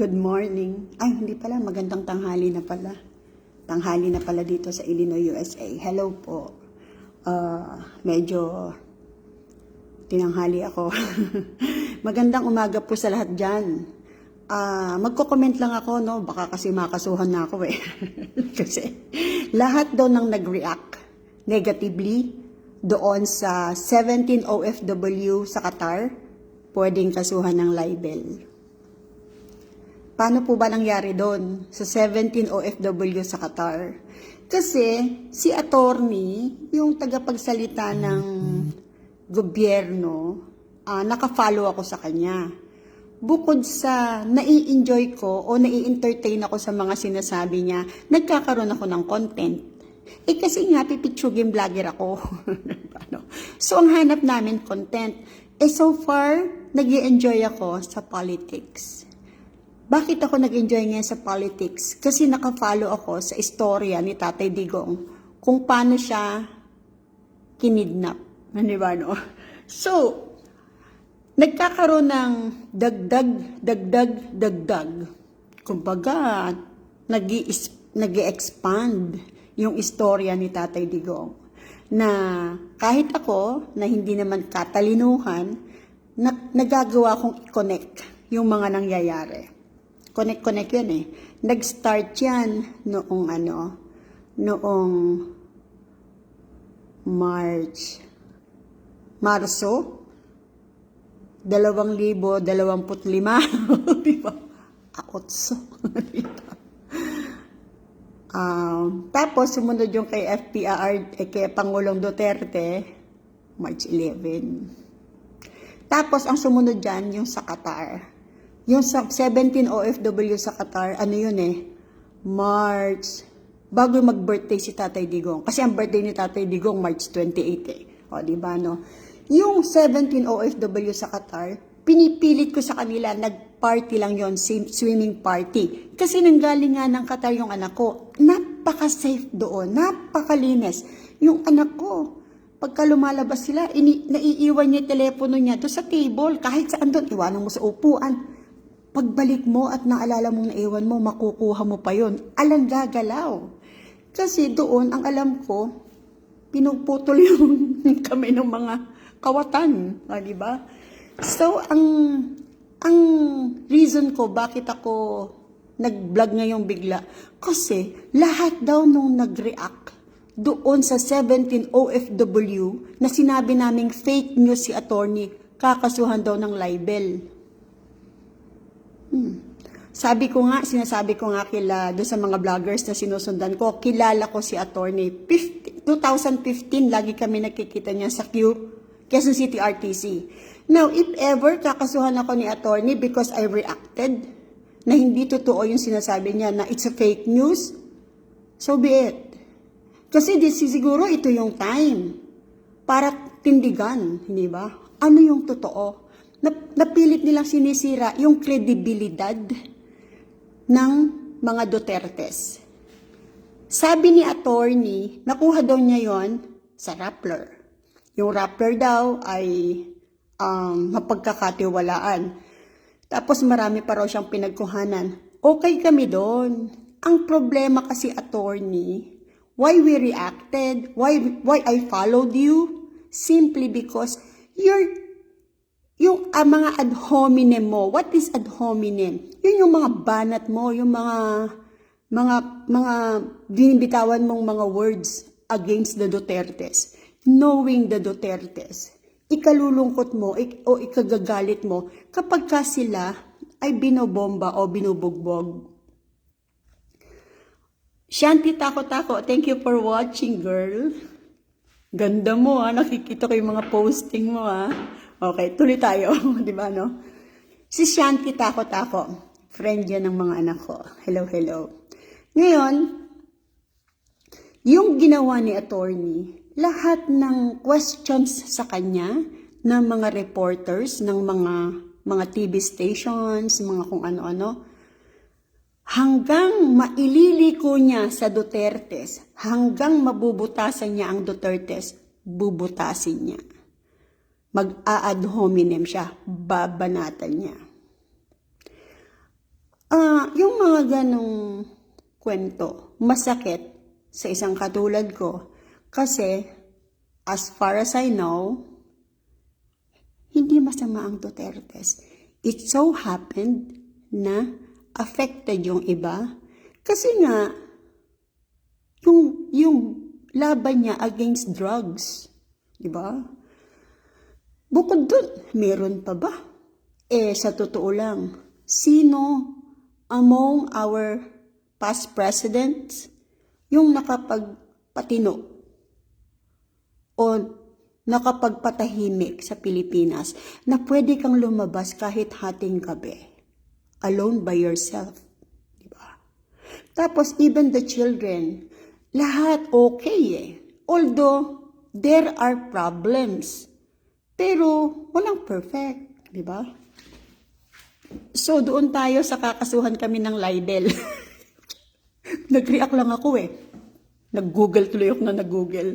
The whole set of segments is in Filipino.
Good morning. Ay, hindi pala. Magandang tanghali na pala. Tanghali na pala dito sa Illinois, USA. Hello po. Medyo tinanghali ako. Magandang umaga po sa lahat dyan. Magko-comment lang ako, no? Baka kasi makasuhan na ako eh. Kasi lahat daw nang nag-react negatively doon sa 17 OFW sa Qatar, pwedeng kasuhan ng libel. Paano po ba nangyari doon sa 17 OFW sa Qatar? Kasi si attorney, yung tagapagsalita ng gobyerno, naka-follow ako sa kanya. Bukod sa nai-enjoy ko o nai-entertain ako sa mga sinasabi niya, nagkakaroon ako ng content. Kasi nga, pipitsugin vlogger ako. So, ang hanap namin content. So far, nag-i-enjoy ako sa politics. Bakit ako nag-enjoy ngayon sa politics? Kasi naka-follow ako sa istorya ni Tatay Digong kung paano siya kinidnap. Ano ba, no? So, nagkakaroon ng dagdag. Kumbaga, nag-i-expand yung istorya ni Tatay Digong. Na kahit ako, na hindi naman katalinuhan, nagagawa kong i-connect yung mga nangyayari. Connect yun eh. Nag-start yan noong Marso 2025. Diba? Akotso. Diba? Tapos sumunod yung kay FPR, kay Pangulong Duterte, March 11. Tapos ang sumunod dyan yung sa Qatar. Yung 17 OFW sa Qatar, ano yun eh, March, bago mag-birthday si Tatay Digong. Kasi ang birthday ni Tatay Digong, March 28 eh. O, diba, no? Yung 17 OFW sa Qatar, pinipilit ko sa kanila, nag-party lang yon, swimming party. Kasi nanggaling nga ng Qatar yung anak ko. Napaka-safe doon, napakalinis. Yung anak ko, pagka lumalabas sila, naiiwan niya yung telepono niya doon sa table. Kahit saan doon, iwanan mo sa upuan. Pagbalik mo at naalala mong naiwan mo, makukuha mo pa yun. Alang gagalaw. Kasi doon, ang alam ko, pinuputol yung kami ng mga kawatan. Diba? So, ang reason ko, bakit ako nag-vlog ngayong bigla, kasi lahat daw nung nag-react doon sa 17 OFW na sinabi naming fake news si attorney, kakasuhan daw ng libel. Sinasabi ko nga doon sa mga vloggers na sinusundan ko, kilala ko si attorney. 2015, lagi kami nakikita niya sa Quezon City RTC. Now, if ever kakasuhan ako ni attorney because I reacted na hindi totoo yung sinasabi niya na it's a fake news, so be it. Kasi siguro ito yung time para tindigan, hindi ba? Ano yung totoo? Napilit nilang sinisira yung kredibilidad ng mga Dutertes. Sabi ni attorney, nakuha daw niya yon sa Rappler. Yung Rappler daw ay mapagkakatiwalaan. Tapos marami pa raw siyang pinagkuhanan. Okay kami doon. Ang problema kasi attorney, why we reacted, why I followed you, simply because yung mga ad hominem mo. What is ad hominem? Yun yung mga banat mo, yung mga binibitawan mong mga words against the Dutertes. Knowing the Dutertes. Ikalulungkot mo o ikagagalit mo kapag ka sila ay binobomba o binubugbog. Shanti Tako, thank you for watching, girl. Ganda mo nakikita ko yung mga posting mo Okay, tuloy tayo, di ba, no? Si Shanti Tako, friend yan ng mga anak ko. Hello. Ngayon, yung ginawa ni attorney, lahat ng questions sa kanya, ng mga reporters, ng mga TV stations, mga kung ano-ano, hanggang maililiko niya sa Dutertes, hanggang mabubutasan niya ang Dutertes, bubutasin niya. Mag-a-ad hominem siya, babanatan niya. Yung mga ganong kwento, masakit sa isang katulad ko. Kasi, as far as I know, hindi masama ang Dutertes. It so happened na affected yung iba. Kasi nga, yung laban niya against drugs. Diba? Bukod dun, meron pa ba? Sa totoo lang, sino among our past presidents yung nakapagpatino o nakapagpatahimik sa Pilipinas na pwede kang lumabas kahit hating gabi, alone by yourself, di ba? Tapos even the children, lahat okay eh. Although there are problems, pero walang perfect, di ba? So doon tayo sa kakasuhan kami ng libel. Nag-react lang ako eh. Nag-google tuloy ako na nag-google.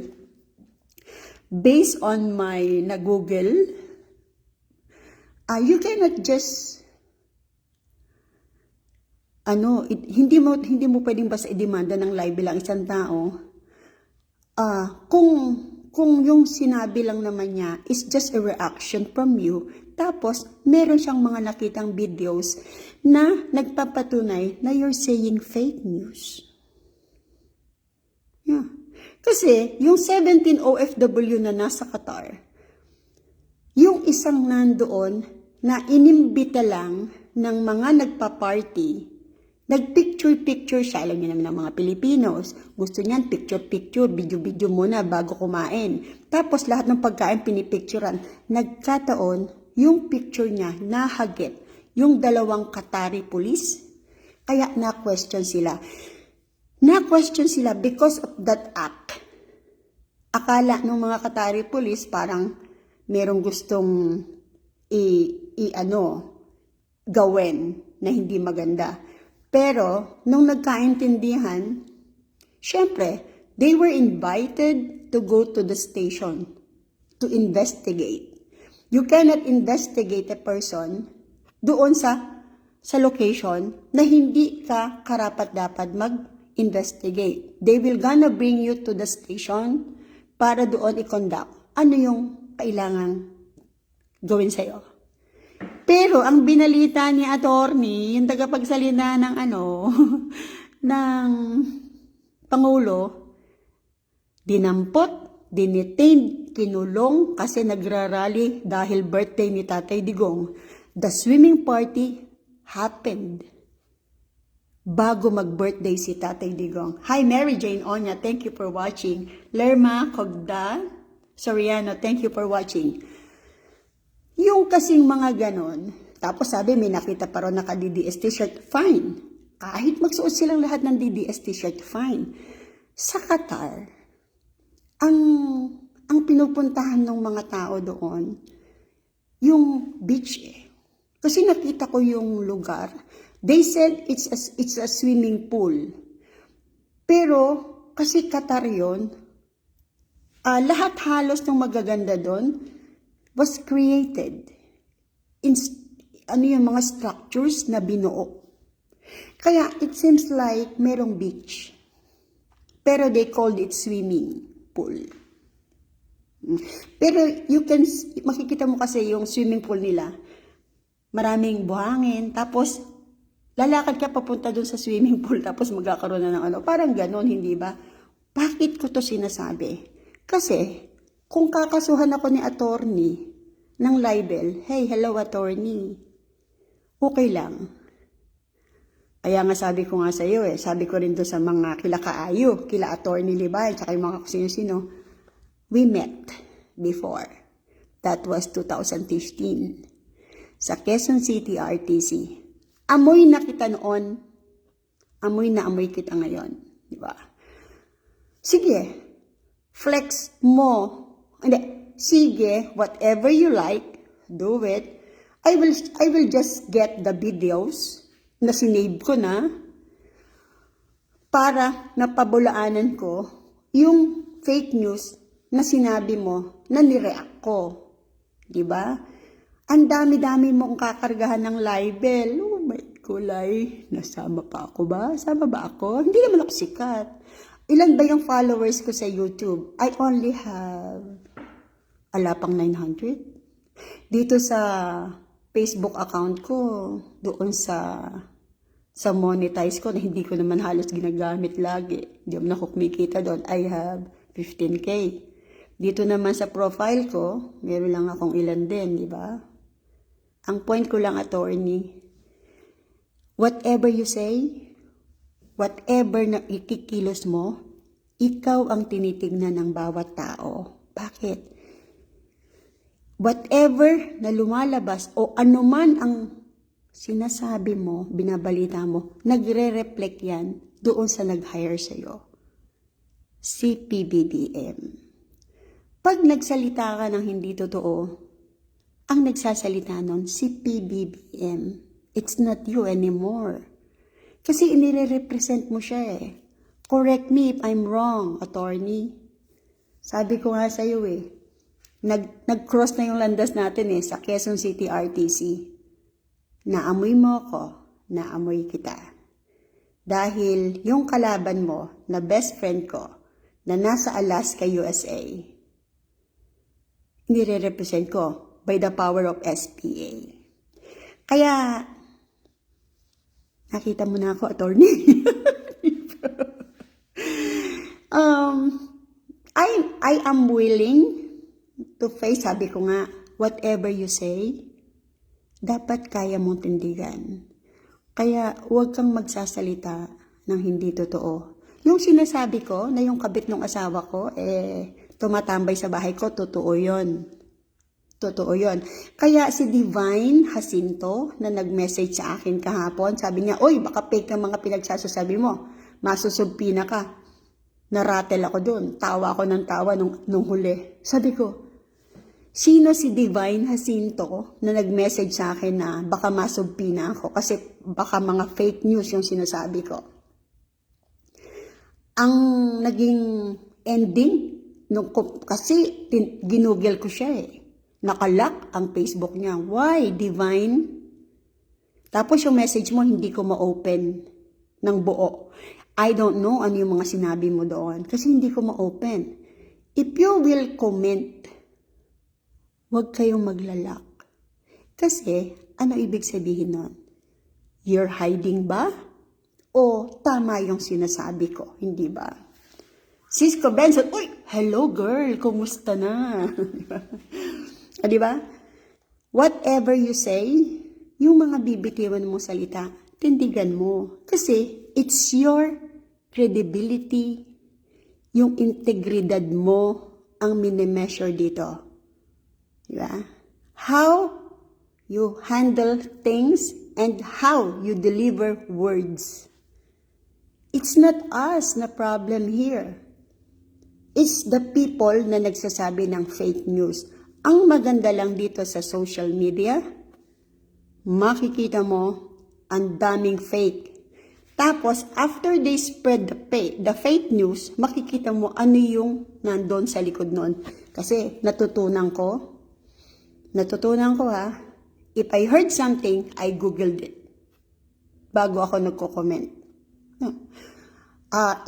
Based on my nag-google, you cannot just hindi mo pwedeng basta idemanda ng libel ang isang tao. Kung yung sinabi lang naman niya is just a reaction from you, tapos meron siyang mga nakitang videos na nagpapatunay na you're saying fake news. Yeah. Kasi yung 17 OFW na nasa Qatar, yung isang nandoon na inimbita lang ng mga nagpa-party, nag-picture-picture siya, alam niyo naman ng mga Pilipinos. Gusto niyan, picture-picture, video-video muna bago kumain. Tapos lahat ng pagkain pinipicturean. Nagkataon, yung picture niya, nahagip yung dalawang Qatari police. Kaya na-question sila. Na-question sila because of that act. Akala ng mga Qatari police parang merong gustong gawin na hindi maganda. Pero, nung nagkaintindihan, syempre, they were invited to go to the station to investigate. You cannot investigate a person doon sa location na hindi ka karapat-dapat mag-investigate. They will gonna bring you to the station para doon i-conduct ano yung kailangang gawin sa'yo. Pero ang binalita ni attorney, yung tagapagsalita ng ng Pangulo, dinampot, dinitain, kinulong kasi nagrarally dahil birthday ni Tatay Digong. The swimming party happened bago mag-birthday si Tatay Digong. Hi, Mary Jane Onya, thank you for watching. Lerma Cogda Soriano, thank you for watching. Yung kasing mga ganon, tapos sabi may nakita pa rin naka-DDS t-shirt, fine. Kahit magsuot silang lahat ng DDS t-shirt, fine. Sa Qatar, ang pinupuntahan ng mga tao doon, yung beach eh. Kasi nakita ko yung lugar. They said it's a swimming pool. Pero, kasi Qatar yun, lahat halos ng magaganda doon was created in yung mga structures na binuo. Kaya it seems like merong beach. Pero they called it swimming pool. Pero makikita mo kasi yung swimming pool nila, maraming buhangin, tapos lalakad ka papunta dun sa swimming pool, tapos magkakaroon na ng parang ganon, hindi ba? Bakit ko to sinasabi? Kasi, kung kakasuhan ako ni attorney ng libel, hey, hello attorney, okay lang. Kaya nga sabi ko nga sa iyo sabi ko rin doon sa mga kila Kaayo, kila attorney Libay, tsaka yung mga sino-sino, we met before. That was 2015. Sa Quezon City RTC. Amoy na kita noon, amoy na amoy kita ngayon. Di ba? Sige, flex mo. Hindi, sige, whatever you like, do it. I will just get the videos na sinave ko na para napabulaanan ko yung fake news na sinabi mo na nireact ko. Diba? Ang dami-dami mong kakargahan ng libel. Oh my kulay, nasama pa ako ba? Sama ba ako? Hindi naman ako sikat. Ilan ba yung followers ko sa YouTube? I only have, ala pang 900. Dito sa Facebook account ko, doon sa monetize ko, na hindi ko naman halos ginagamit lagi. Hindi naman ako kumikita doon. I have 15K. Dito naman sa profile ko, meron lang akong ilan din, di ba? Ang point ko lang, attorney, whatever you say, whatever na ikikilos mo, ikaw ang tinitignan ng bawat tao. Bakit? Whatever na lumalabas o anuman ang sinasabi mo, binabalita mo, nagre-reflect yan doon sa nag-hire sa'yo. Si PBBM. Pag nagsalita ka ng hindi totoo, ang nagsasalita nun, si PBBM. It's not you anymore. Kasi inire-represent mo siya eh. Correct me if I'm wrong, attorney. Sabi ko nga sa'yo eh, nag-cross na yung landas natin eh sa Quezon City RTC. Naamoy mo ko, naamoy kita. Dahil yung kalaban mo na best friend ko na nasa Alaska, USA, nire-represent ko by the power of SPA. Kaya, nakita mo na ako, attorney. I am willing to face, sabi ko nga, whatever you say, dapat kaya mong tindigan. Kaya, huwag kang magsasalita ng hindi totoo. Yung sinasabi ko, na yung kabit ng asawa ko, tumatambay sa bahay ko, totoo yun. Totoo yun. Kaya si Divine Jacinto na nag-message sa akin kahapon, sabi niya, oy, baka fake ang mga pinagsasasabi mo. Masusubpi na ka. Naratel ako dun. Tawa ako ng tawa nung huli. Sabi ko, sino si Divine Jacinto na nag-message sa akin na baka masubpi na ako kasi baka mga fake news yung sinasabi ko. Ang naging ending, kasi ginugel ko siya eh. Nakalock ang Facebook niya. Why, Divine? Tapos yung message mo, hindi ko ma-open ng buo. I don't know ano yung mga sinabi mo doon. Kasi hindi ko ma-open. If you will comment, huwag kayong maglalak. Kasi, ano ibig sabihin nun? You're hiding ba? O tama yung sinasabi ko? Hindi ba? Cisco Benson, uy, hello girl, kumusta na? Di ba? Whatever you say, yung mga bibitiwan mo salita, tindigan mo. Kasi it's your credibility, yung integridad mo ang minimeasure dito. Di ba? How you handle things and how you deliver words. It's not us na problem here. It's the people na nagsasabi ng fake news. Ang maganda lang dito sa social media, makikita mo ang daming fake. Tapos, after they spread the fake news, makikita mo ano yung nandun sa likod nun. Kasi natutunan ko ha, if I heard something, I googled it bago ako nagko-comment.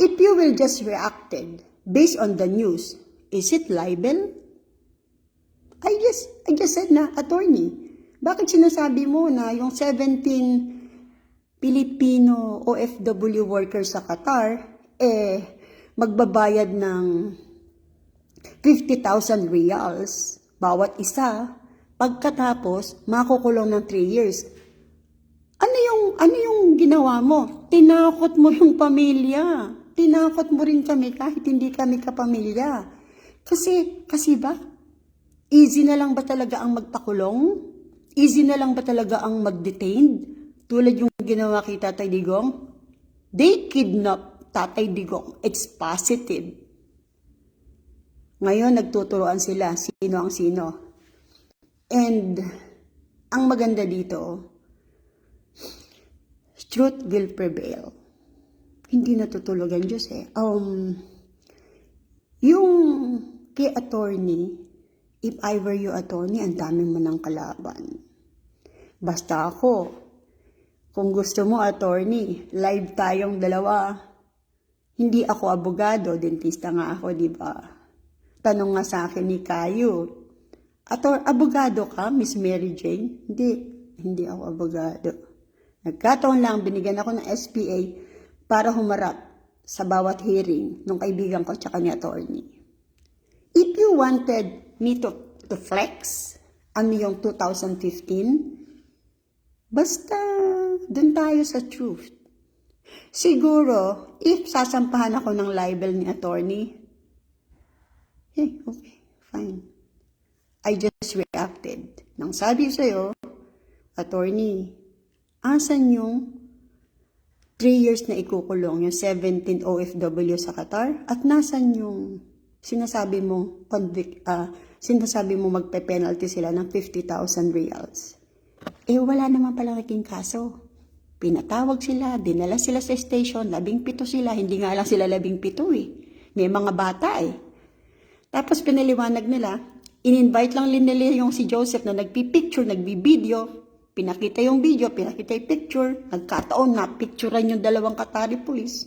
If you will just reacted based on the news, is it libel? I just said na, attorney, bakit sinasabi mo na yung 17 Pilipino OFW workers sa Qatar, magbabayad ng 50,000 reals bawat isa, pagkatapos makukulong ng 3 years. Ano yung ginawa mo? Tinakot mo yung pamilya. Tinakot mo rin kami kahit hindi kami kapamilya. Kasi ba? Easy na lang ba talaga ang magpakulong? Easy na lang ba talaga ang mag-detained? Tulad yung ginawa kay Tatay Digong? They kidnap Tatay Digong. It's positive. Ngayon, nagtuturoan sila. Sino ang sino? And, ang maganda dito, truth will prevail. Hindi natutulog ang Diyos eh. Yung kay attorney, if I were you attorney, ang dami mo ng kalaban. Basta ako, Kung gusto mo, attorney, live tayong dalawa. Hindi ako abogado, dentista nga ako, di ba? Tanong nga sa akin ni Kayo, abogado ka, Miss Mary Jane? Hindi ako abogado. Nagkataon lang, binigyan ako ng SPA para humarap sa bawat hearing ng kaibigan ko tsaka ni attorney. If you wanted me to flex ano yung 2015, basta dun tayo sa truth. Siguro, if sasampahan ako ng libel ni attorney, okay, fine. I just reacted. Nang sabi sa'yo, attorney, asan yung 3 years na ikukulong, yung 17 OFW sa Qatar? At nasan yung sinasabi mo magpe-penalty sila ng 50,000 reals? Wala naman pala naging kaso. Pinatawag sila, dinala sila sa station, 17 sila, hindi nga lang sila 17 May mga bata Tapos pinaliwanag nila, in-invite lang nila yung si Joseph na nagpipicture, nagbibideo, pinakita yung video, pinakita yung picture, nagkataon na picturean yung 2 Qatari police.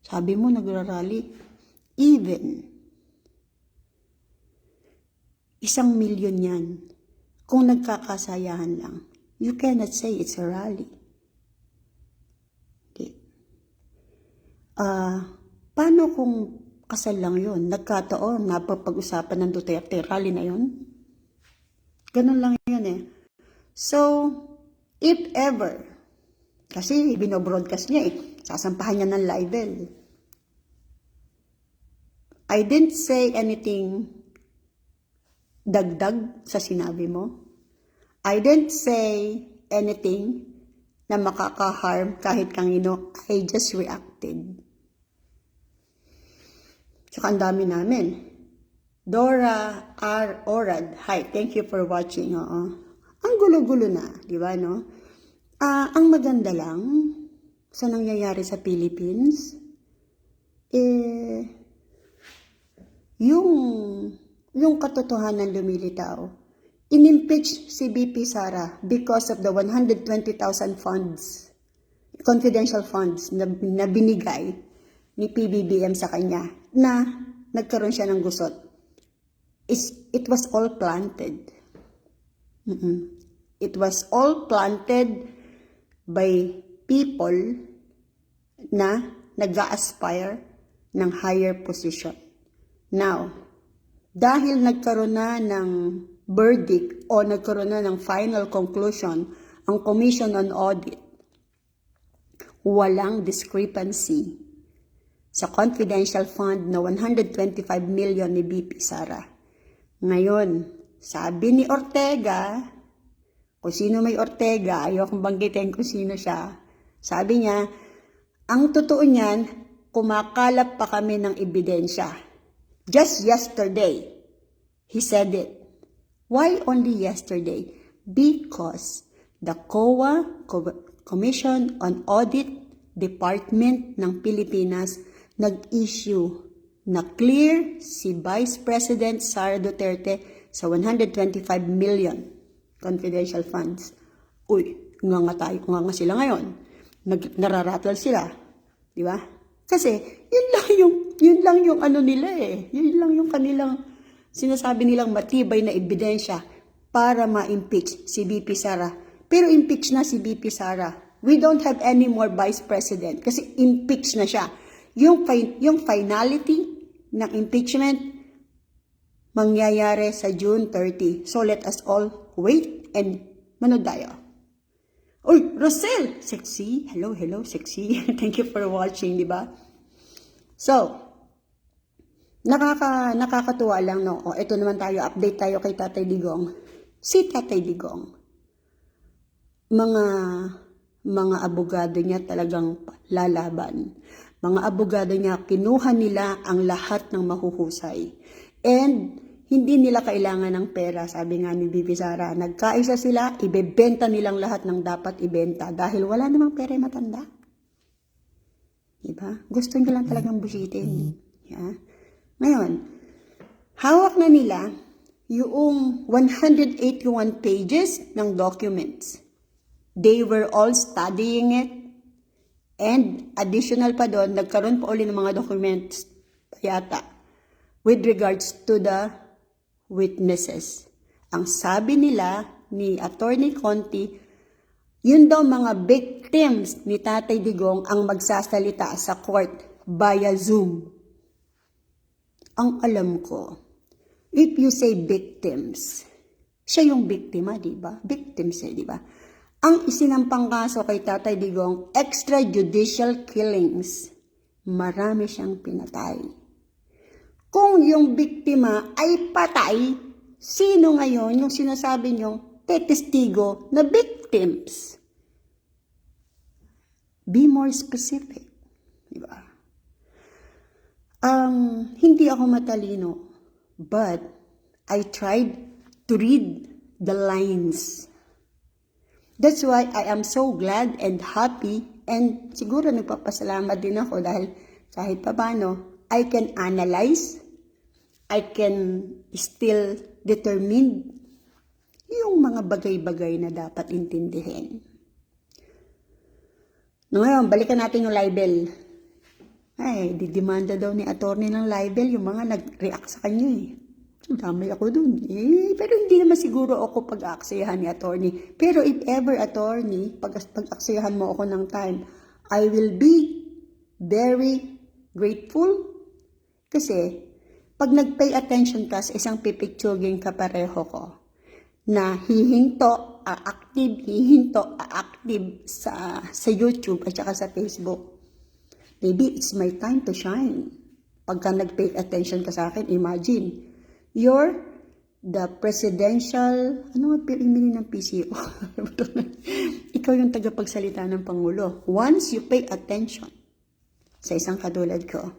Sabi mo, nagrarally. Even, 1,000,000 yan. Kung nagkakasayahan lang, you cannot say it's a rally. Okay. Paano kung kasal lang yun? Nagkataon, napapag-usapan ng Duterte, rally na yun? Ganun lang yun So, if ever, kasi binobroadcast niya sasampahan niya ng libel. I didn't say anything dagdag sa sinabi mo. I didn't say anything na makaka-harm kahit kanino. I just reacted. Tsaka ang dami namin. Dora R. Orad. Hi, thank you for watching. Ang gulo-gulo na, di ba, no? Ang maganda lang sa nangyayari sa Philippines, yung katotohanan lumilitaw. In-impeach si BP Sara because of the 120,000 funds, confidential funds na binigay ni PBBM sa kanya na nagkaroon siya ng gusot. It was all planted. It was all planted by people na nag-aspire ng higher position. Now, dahil nagkaroon na ng verdict o nagkaroon na ng final conclusion ang Commission on Audit, walang discrepancy sa confidential fund na 125 million ni BP Sara. Ngayon, sabi ni Ortega, kung sino may Ortega, ayokong banggitin kung sino siya, sabi niya, ang totoo niyan, kumakalap pa kami ng ebidensya. Just yesterday, he said it. Why only yesterday? Because the COA, Commission on Audit Department ng Pilipinas, nag-issue na clear si Vice President Sara Duterte sa 125 million confidential funds. Nga nga sila ngayon. Nararattle sila. Di ba? Kasi, yun lang yung ano nila Yun lang yung kanilang sinasabi nilang matibay na ebidensya para ma-impeach si BP Sara. Pero impeach na si BP Sara. We don't have any more Vice President kasi impeach na siya. Yung finality ng impeachment mangyayari sa June 30. So let us all wait and manood tayo. Rosel! Sexy. Hello, sexy. Thank you for watching, di ba? So, nakakatuwa lang, no? Ito naman tayo, update tayo kay Tatay Digong. Si Tatay Digong, mga abogado niya talagang lalaban. Mga abogado niya, kinuha nila ang lahat ng mahuhusay. And hindi nila kailangan ng pera, sabi nga ni BP Sara. Nagkaisa sila, ibebenta nilang lahat ng dapat ibenta dahil wala namang pera yung matanda. Diba? Gusto nyo lang talagang busitin. Yeah. Ngayon, hawak na nila yung 181 pages ng documents. They were all studying it. And additional pa doon, nagkaroon pa uli ng mga documents yata with regards to the witnesses. Ang sabi nila ni Attorney Conti, yun daw mga victims ni Tatay Digong ang magsasalita sa court via Zoom. Ang alam ko, if you say victims, siya yung biktima, di ba? Victims di ba? Ang isinampang kaso kay Tatay Digong, extrajudicial killings. Marami siyang pinatay. Kung yung biktima ay patay, sino ngayon yung sinasabi niyong tetestigo na victims? Be more specific. Diba? Hindi ako matalino, but I tried to read the lines. That's why I am so glad and happy, and siguro nagpapasalamat din ako dahil kahit paano, I can analyze, I can still determine yung mga bagay-bagay na dapat intindihin. Ngayon, balikan natin yung libel. Ay, didemanda daw ni attorney ng libel yung mga nag-react sa kanya eh. Damay ako dun. Pero hindi naman siguro ako pag-aaksayahan ni attorney. Pero if ever attorney, pag-aaksayahan mo ako ng time, I will be very grateful. Kasi, pag nag-pay attention ka sa isang pipictuging kapareho ko, na hihinto, active sa YouTube at saka sa Facebook, maybe it's my time to shine. Pagka nag-pay attention ka sa akin, imagine, you're the presidential, ano nga meaning ng PCO? Ikaw yung tagapagsalita ng Pangulo. Once you pay attention sa isang katulad ko,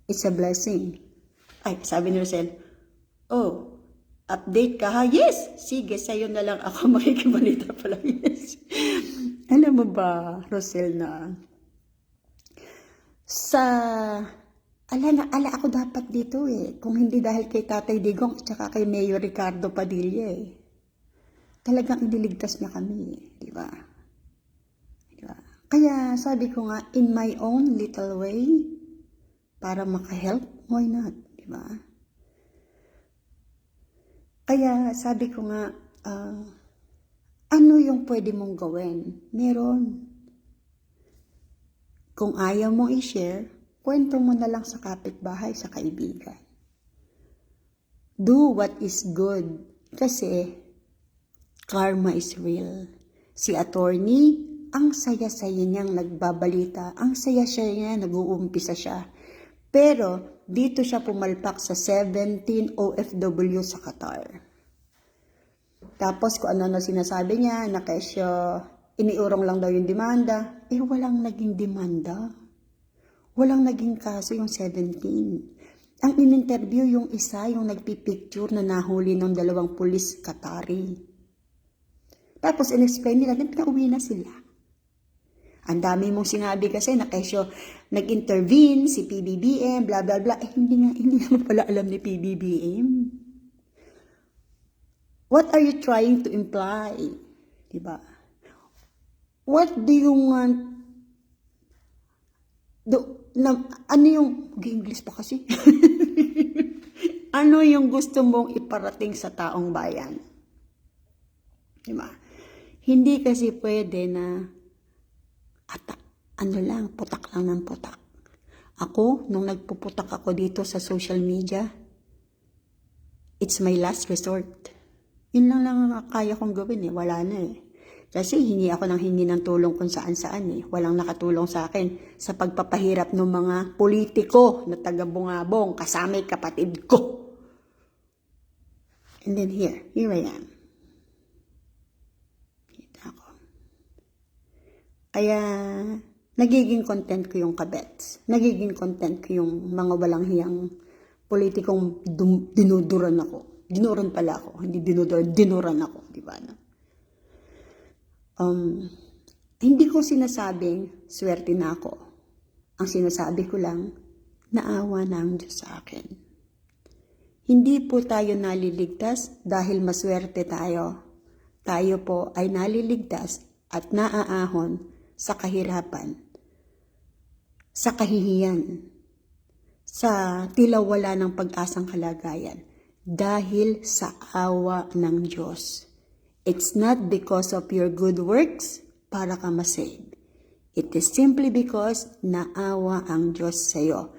it's a blessing. Ay, sabi ni Rosel, oh, update ka ha? Yes! Sige, sa'yo na lang ako makikibalita pala. Yes. Alam mo ba, Rosel, na ala ako dapat dito eh. Kung hindi dahil kay Tatay Digong at saka kay Mayor Ricardo Padilla eh. Talagang iniligtas niya kami, di ba? Diba? Kaya sabi ko nga, in my own little way, para makahelp, why not? Di ba? Kaya sabi ko nga, ano yung pwede mong gawin? Meron. Kung ayaw mong i-share, kwento mo na lang sa kapitbahay, sa kaibigan. Do what is good. Kasi, karma is real. Si attorney, ang saya-saya niyang nagbabalita. Ang saya-saya niya, nag-uumpisa siya. Pero, dito siya pumalpak sa 17 OFW sa Qatar. Tapos, kung ano na sinasabi niya, na kesyo, iniurong lang daw yung demanda. Walang naging demanda. Walang naging kaso yung 17. Ang in-interview yung isa, yung nagpipicture na nahuli ng 2 pulis Qatari. Tapos in-explain nila, pinauwi na sila. Ang dami mong sinabi kasi na kesyo nag-intervene si PBBM, bla bla bla. Hindi nga pala alam ni PBBM. What are you trying to imply? Diba? What do you want? Ano yung, English pa kasi? Ano yung gusto mong iparating sa taong bayan? Diba? Hindi kasi pwede na putak lang ng putak. Ako, nung nagpuputak ako dito sa social media, it's my last resort. Yun lang ang kaya kong gawin eh. Wala na eh. Kasi hingi ako ng tulong kung saan-saan eh. Walang nakatulong sa akin sa pagpapahirap ng mga politiko na taga-bungabong kasama kapatid ko. And then here I am. Kita ko. Kaya, nagiging content ko yung kabets. Nagiging content ko yung mga walang hiyang politikong dinuduran ako. Dinuran pala ako. Hindi dinuran ako. Diba na? Hindi ko sinasabing swerte na ako. Ang sinasabi ko lang, naawa na ang Diyos sa akin. Hindi po tayo naliligtas dahil maswerte tayo. tayo po ay naliligtas at naaahon sa kahirapan, sa kahihiyan, sa tila wala ng pag-asang kalagayan dahil sa awa ng Diyos. It's not because of your good works para ka masave. It is simply because naawa ang Diyos sa iyo.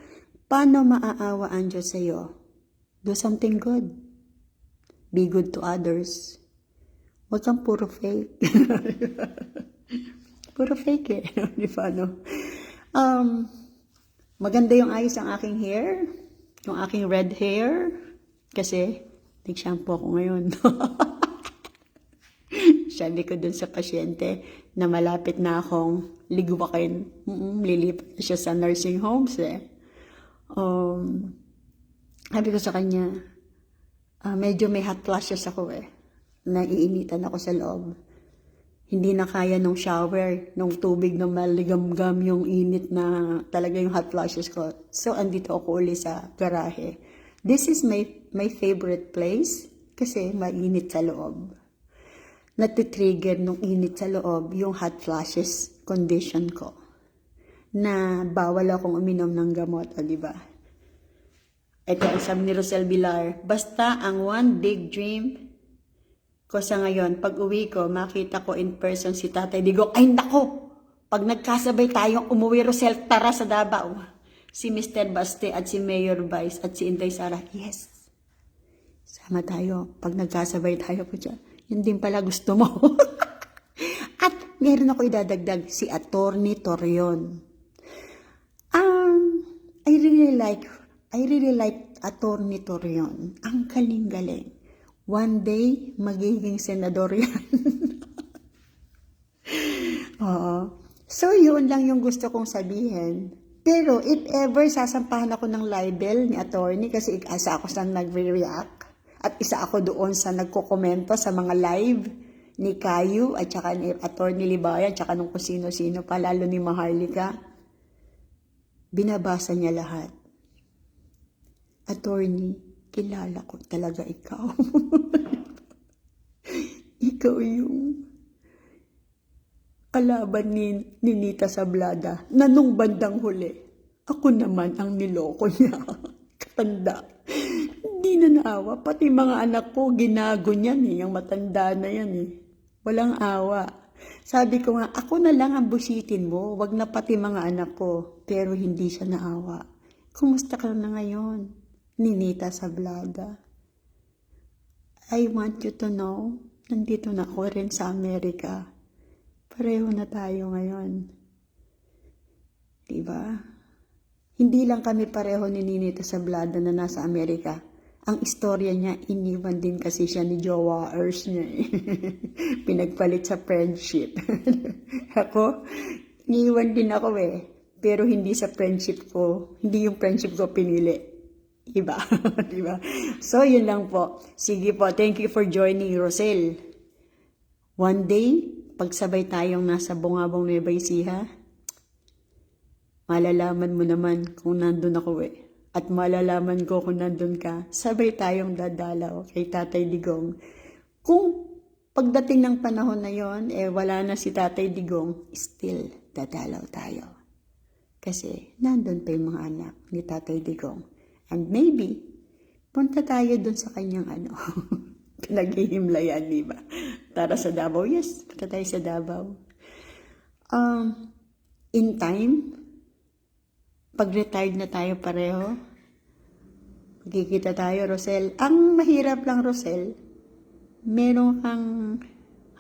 Paano maaawa ang Diyos sa iyo? Do something good. Be good to others. Huwag kang puro fake. Puro fake eh. Di ba, no? Maganda yung ayos ang aking hair. Yung aking red hair. Kasi, nag-shampoo ako ngayon. Sabi ko dun sa pasyente na malapit na akong ligwakin. Lilipat na siya sa nursing homes eh. Sabi ko sa kanya, medyo may hot flashes ako eh. Naiinitan ako sa loob. Hindi na kaya nung shower, nung tubig na maligamgam yung init na talaga yung hot flashes ko. So, andito ako uli sa garahe. This is my favorite place kasi mainit sa loob. Natitrigger nung init sa loob yung hot flashes condition ko. Na bawal akong uminom ng gamot, o diba? Ito ang sabi ni Rosel Villar, basta ang one big dream ko sa ngayon, pag uwi ko, makita ko in person si Tatay Digong. Ay nako! Pag nagkasabay tayong umuwi, Rosel, tara sa Davao. Si Mr. Baste at si Mayor Vice at si Inday Sara, yes. Sama tayo. Pag nagkasabay tayo po dyan. Yun din pala gusto mo. At meron ako idadagdag, si Attorney Torion. I really like Attorney Torion. Ang galing-galing. One day, magiging senador yan. Oo. So, yun lang yung gusto kong sabihin. Pero, if ever sasampahan ako ng libel ni attorney, kasi isa ako sa nagre-react, at isa ako doon sa nagkokomento sa mga live ni Caillou, at saka ni Attorney Libayan, at saka nung kung sino-sino pa, lalo ni Maharlika, binabasa niya lahat. Attorney, kilala ko talaga ikaw. Ikaw yung kalaban ni Nita Sablada na nung bandang huli, ako naman ang niloko niya. Katanda. Hindi na naawa. Pati mga anak ko, ginago niyan eh. Yung matanda na yan eh. Walang awa. Sabi ko nga, ako na lang ang busitin mo. Wag na pati mga anak ko. Pero hindi siya naawa. Kumusta ka na ngayon? Ninita Sablada. I want you to know, nandito na ako rin sa Amerika. Pareho na tayo ngayon. Diba? Hindi lang kami pareho ni Ninita Sablada na nasa Amerika. Ang istorya niya, iniwan din kasi siya ni Jowa Ers niya eh. Pinagpalit sa friendship. Ako, iniwan din ako eh. Pero hindi sa friendship ko, hindi yung friendship ko pinili. Iba. Diba? So, yun lang po. Sige po, thank you for joining, Rosel. One day, pagsabay tayong nasa Bungabong Nueva Ecija, malalaman mo naman kung nandun ako eh. At malalaman ko kung nandun ka, sabay tayong dadalaw kay Tatay Digong. Kung pagdating ng panahon na yon, wala na si Tatay Digong, still dadalaw tayo. Kasi nandun pa yung mga anak ni Tatay Digong. And maybe, punta tayo dun sa kanyang pinaghihimlayan, di ba? Tara sa Davao. Yes, punta tayo sa Davao. In time, pag-retired na tayo pareho, magkikita tayo, Rosel. Ang mahirap lang, Rosel, meron kang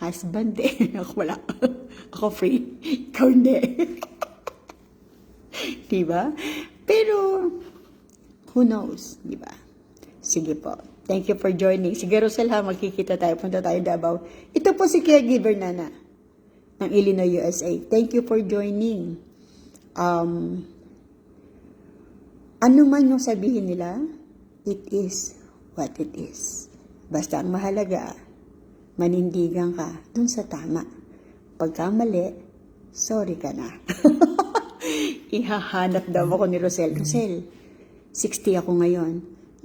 husband eh. Ako wala. Ako free. Ikaw hindi. Diba? Pero, who knows? Diba? Sige po. Thank you for joining. Sige, Rosel ha, magkikita tayo. Punta tayo Davao. Ito po si Caregiver Nana ng Illinois, USA. Thank you for joining. Ano man yung sabihin nila, it is what it is. Basta ang mahalaga, manindigan ka dun sa tama. Pagka mali, sorry ka na. Ihahanap daw ako ni Rosel. Rosel, 60 ako ngayon.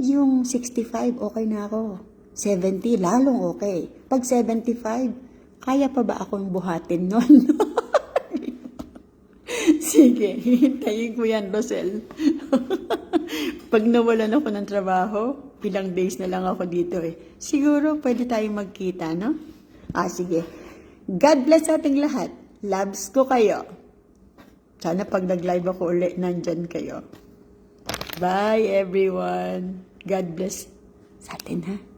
Yung 65, okay na ako. 70, lalong okay. Pag 75, kaya pa ba akong buhatin nun? Sige, hintayin ko yan, Rosel. Pag nawalan ako ng trabaho, ilang days na lang ako dito eh. Siguro pwede tayong magkita, no? Sige. God bless sa ating lahat. Loves ko kayo. Sana pag nag-live ako ulit, nandyan kayo. Bye, everyone. God bless sa atin, ha?